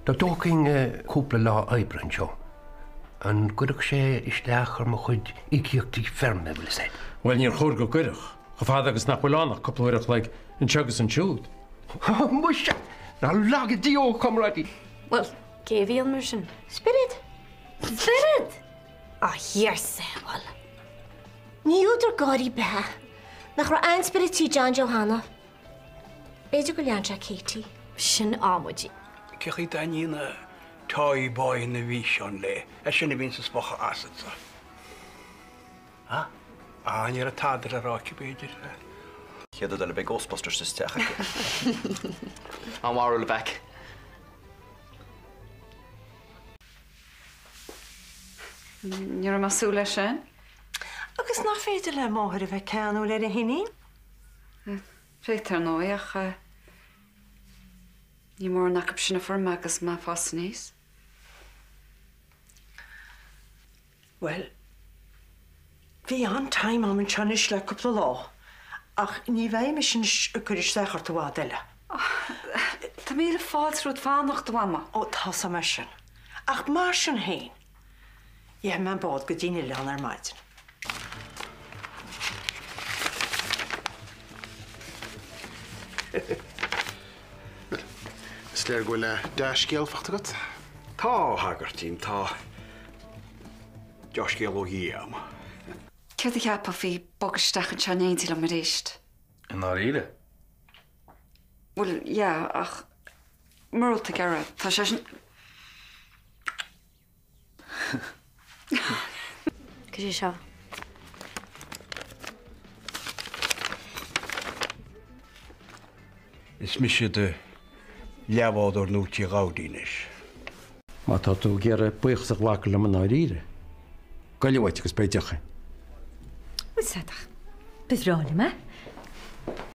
Tá dócing cúpla lá oibrean seo. An gurach sé isteach ar mo chuid ícíochtaí ferme bhfuil sé. Well, níor chóir go gurach. Go fád agus nach bhfuil annach coppla like an teagas an siúd. Muise! Ná lagad dío comráidí. Well, géhíal mar sin. Spirit? Spirit? Hier sé, well. Ní údar gáirí bethe. Nach ra ein spirití John Johanna. Beidir go leanse Katie. Sin ámudí. Cechi daína táí báin na bhí seán le. Sinna bhín sa spocha asad sa. Níar a tádar a ráci beidir. Chéad le big Ghostbusters is teach. An war le back. Níor masú lei sin? Agus ná féidir le máthir a bheith ceanú le a hinní? Féitar nóach ní mór nach sinna forma agus má fás níos. Well, bhí an taim am an teanis le cúpla lá, ach ní bheith me sin chuidir sechar tú bhád eile. Tá míle fáilsrúd fánach doama. Ó tá sa mar sin. Ach mar sin hain. Ie mewn bod go dtíine lean ar maidin. Is léir go le deis céal fachta gat? Tá hagartín tá deis céal ó híam. Cead a cheap a bhí bogisteach an teanéintí le mar réist. An ná ire? Well, ja, ach mórúlta gearr tá sé sin... Go sé seo. Is mis de leabhád o'r núti gáudínis. Má tá tú gearr buochas a ghlacail am an áíre. Gailehaid agus beideacha. What's that? Bedráni me?